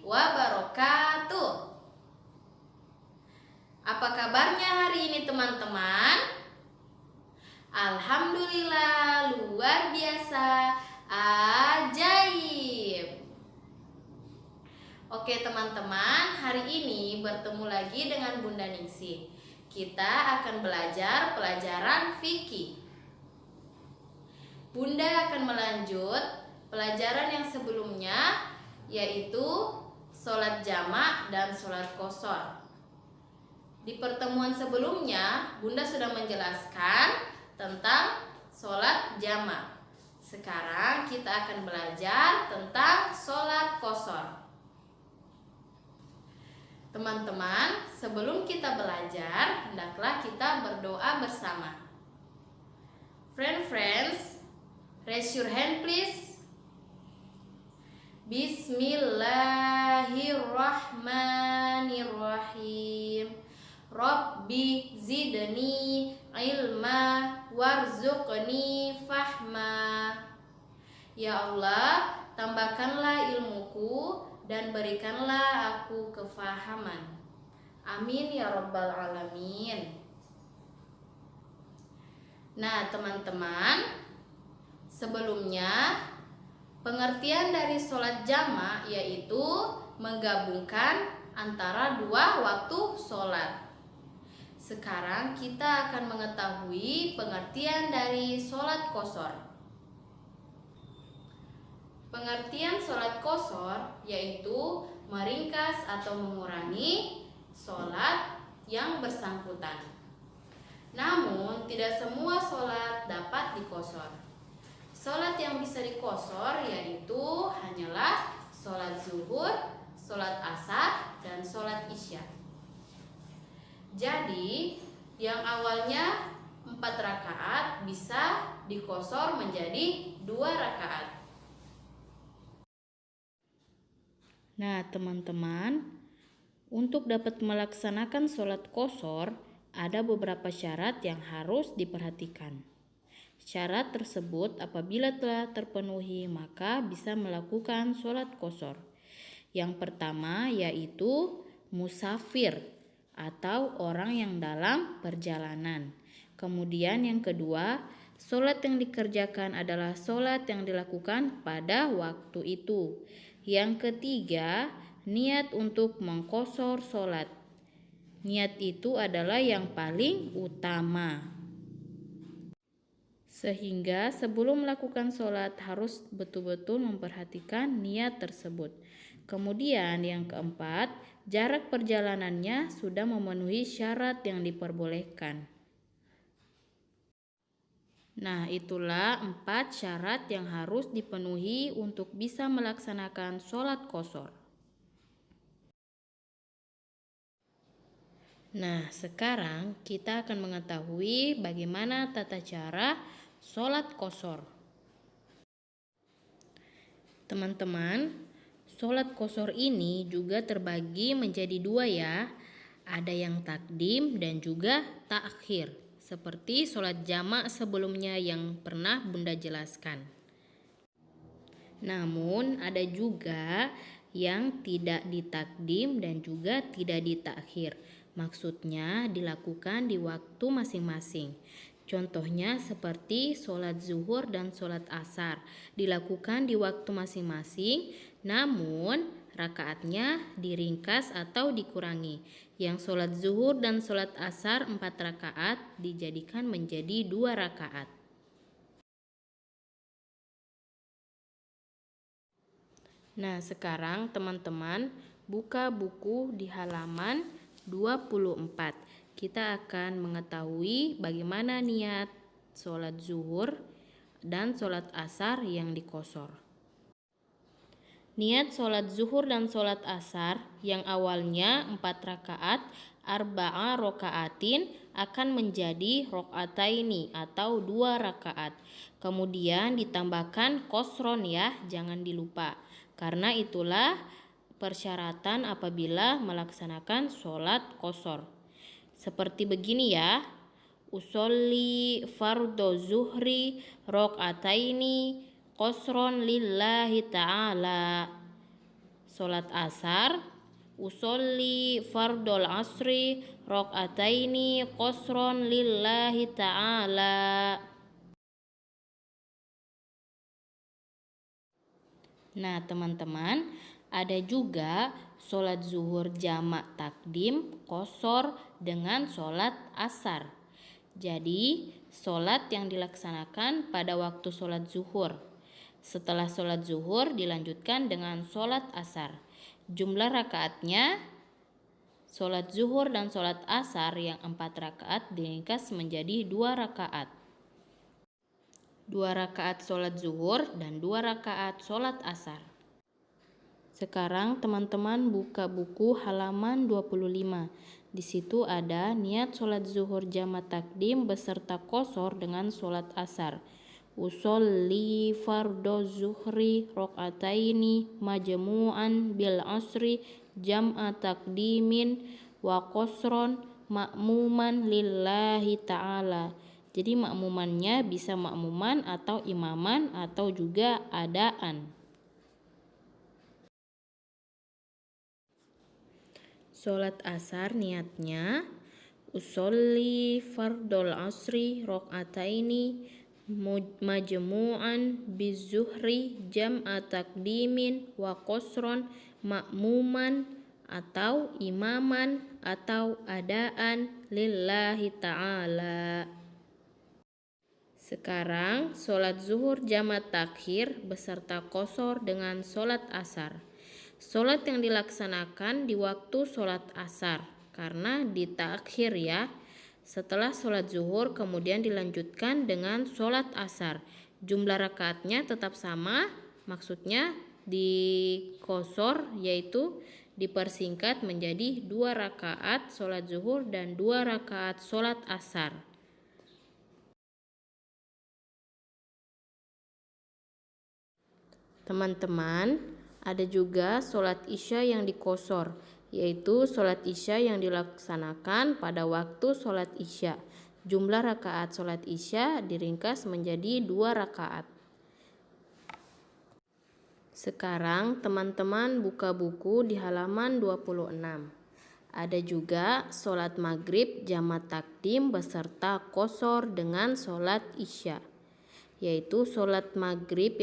wabarakatuh. Apa kabarnya hari ini teman-teman? Alhamdulillah, luar biasa, ajaib. Oke teman-teman, hari ini bertemu lagi dengan Bunda Ningsih. Kita akan belajar pelajaran fikih. Bunda akan melanjut pelajaran yang sebelumnya, yaitu sholat jamak dan sholat qashar. Di pertemuan sebelumnya, Bunda sudah menjelaskan tentang sholat jamak. Sekarang kita akan belajar tentang sholat qashar. Teman-teman, sebelum kita belajar, hendaklah kita berdoa bersama. Friends, raise your hand please. Bismillahirrahmanirrahim. Rabbi zidni ilma warzuqni fahma. Ya Allah, tambahkanlah ilmuku dan berikanlah aku kefahaman. Amin ya rabbal alamin. Nah teman-teman, sebelumnya pengertian dari sholat jamak yaitu menggabungkan antara dua waktu sholat. Sekarang kita akan mengetahui pengertian dari sholat qashar. Pengertian sholat qashar yaitu meringkas atau mengurangi sholat yang bersangkutan. Namun tidak semua sholat dapat diqashar. Sholat yang bisa diqashar yaitu hanyalah sholat zuhur, sholat asar, dan sholat isya. Jadi yang awalnya 4 rakaat bisa diqashar menjadi 2 rakaat. Nah teman-teman, untuk dapat melaksanakan sholat qashar ada beberapa syarat yang harus diperhatikan. Syarat tersebut apabila telah terpenuhi maka bisa melakukan sholat qashar. Yang pertama yaitu musafir atau orang yang dalam perjalanan. Kemudian yang kedua, sholat yang dikerjakan adalah sholat yang dilakukan pada waktu itu. Yang ketiga, niat untuk mengqashar sholat. Niat itu adalah yang paling utama. Sehingga sebelum melakukan sholat harus betul-betul memperhatikan niat tersebut. Kemudian yang keempat, jarak perjalanannya sudah memenuhi syarat yang diperbolehkan. Nah, itulah 4 syarat yang harus dipenuhi untuk bisa melaksanakan sholat qashar. Nah, sekarang kita akan mengetahui bagaimana tata cara sholat qashar. Teman-teman, sholat qashar ini juga terbagi menjadi 2 ya. Ada yang takdim dan juga ta'khir, seperti sholat jamak sebelumnya yang pernah Bunda jelaskan. Namun ada juga yang tidak ditakdim dan juga tidak ditakhir. Maksudnya dilakukan di waktu masing-masing. Contohnya seperti sholat zuhur dan sholat asar dilakukan di waktu masing-masing, namun rakaatnya diringkas atau dikurangi. Yang sholat zuhur dan sholat asar 4 rakaat dijadikan menjadi 2 rakaat. Nah, sekarang teman-teman buka buku di halaman 24. Kita akan mengetahui bagaimana niat sholat zuhur dan sholat asar yang diqashar. Niat sholat zuhur dan sholat asar yang awalnya 4 rakaat arba'a rokaatin akan menjadi rokaataini atau 2 rakaat. Kemudian ditambahkan qashron ya, jangan dilupa. Karena itulah persyaratan apabila melaksanakan sholat qashar. Seperti begini ya. Usolli fardhu zuhri rakaataini qashron lillahi ta'ala. sholat asar, usolli fardol asri rok'ataini qasron lillahi ta'ala. Nah teman-teman, ada juga sholat zuhur jamak takdim qasor dengan sholat asar. Jadi sholat yang dilaksanakan pada waktu sholat zuhur. Setelah sholat zuhur dilanjutkan dengan sholat asar. Jumlah rakaatnya sholat zuhur dan sholat asar yang 4 rakaat diringkas menjadi 2 rakaat. 2 rakaat sholat zuhur dan 2 rakaat sholat asar. Sekarang teman-teman buka buku halaman 25. Di situ ada niat sholat zuhur jamak takdim beserta qasor dengan sholat asar. Usolli fardhu zuhri rok'ataini majmu'an bil asri jam'a takdimin wa qasron ma'muman lillahi ta'ala. Jadi makmumannya bisa makmuman atau imaman atau juga adaan. Sholat asar niatnya usolli fardol asri rok'ataini majmu'an bizuhri jam'a takdimin wa qasron makmuman atau imaman atau adaan lillahi ta'ala. Sekarang sholat zuhur jamak takhir beserta qasor dengan sholat asar. Sholat yang dilaksanakan di waktu sholat asar karena ditakhir ya. Setelah sholat zuhur kemudian dilanjutkan dengan sholat asar. Jumlah rakaatnya tetap sama, maksudnya di qasor yaitu dipersingkat menjadi 2 rakaat sholat zuhur dan 2 rakaat sholat asar. Teman-teman, ada juga sholat isya yang diqasor, yaitu sholat isya yang dilaksanakan pada waktu sholat isya. Jumlah rakaat sholat isya diringkas menjadi 2 rakaat. Sekarang teman-teman buka buku di halaman 26. Ada juga sholat maghrib jamak takdim beserta qasor dengan sholat isya, yaitu sholat maghrib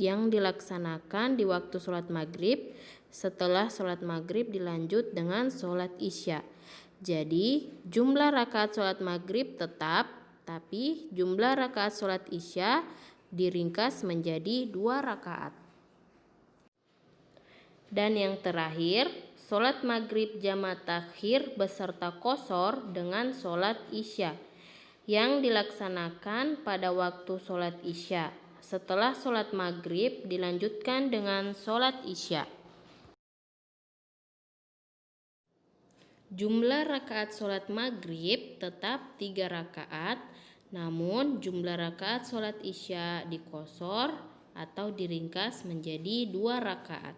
yang dilaksanakan di waktu sholat maghrib. Setelah sholat maghrib dilanjut dengan sholat isya. Jadi jumlah rakaat sholat maghrib tetap, tapi jumlah rakaat sholat isya diringkas menjadi 2 rakaat. Dan yang terakhir, sholat maghrib jamak takhir beserta qasor dengan sholat isya yang dilaksanakan pada waktu sholat isya. Setelah sholat maghrib dilanjutkan dengan sholat isya. Jumlah rakaat sholat maghrib tetap 3 rakaat, namun jumlah rakaat sholat isya diqasor atau diringkas menjadi 2 rakaat.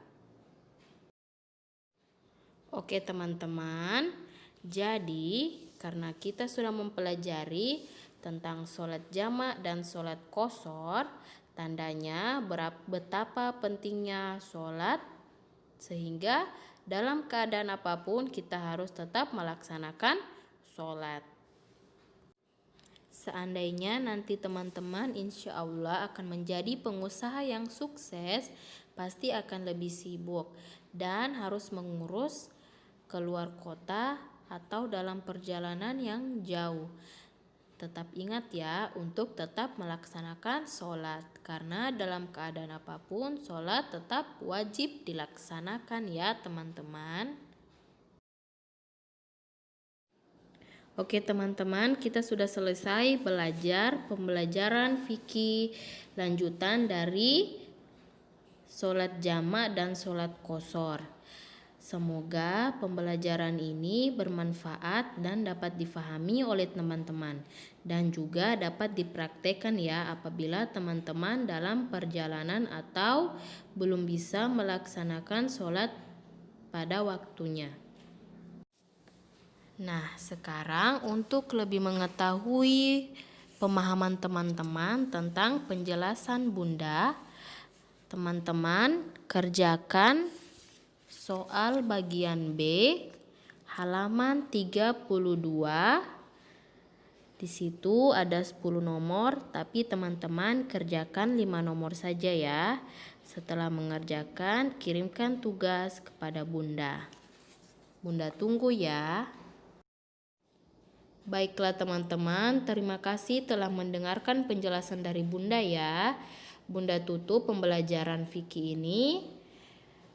Oke teman-teman, jadi karena kita sudah mempelajari tentang sholat jamak dan sholat qasor, tandanya betapa pentingnya sholat, sehingga dalam keadaan apapun kita harus tetap melaksanakan sholat. Seandainya nanti teman-teman insya Allah akan menjadi pengusaha yang sukses, pasti akan lebih sibuk dan harus mengurus keluar kota atau dalam perjalanan yang jauh. Tetap ingat ya untuk tetap melaksanakan sholat, karena dalam keadaan apapun sholat tetap wajib dilaksanakan ya teman-teman. Oke teman-teman, kita sudah selesai belajar pembelajaran fikih lanjutan dari sholat jamak dan sholat qasor. Semoga pembelajaran ini bermanfaat dan dapat difahami oleh teman-teman dan juga dapat dipraktekkan ya apabila teman-teman dalam perjalanan atau belum bisa melaksanakan sholat pada waktunya. Nah, sekarang untuk lebih mengetahui pemahaman teman-teman tentang penjelasan Bunda, teman-teman kerjakan Soal bagian B, halaman 32. Di situ ada 10 nomor, tapi teman-teman kerjakan 5 nomor saja ya. Setelah mengerjakan, kirimkan tugas kepada Bunda. Bunda tunggu ya. Baiklah teman-teman, terima kasih telah mendengarkan penjelasan dari Bunda ya. Bunda tutup pembelajaran fikih ini.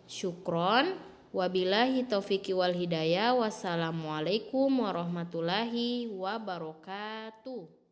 Syukron. Wabillahi taufiqi wal hidayah. Wassalamualaikum warahmatullahi wabarakatuh.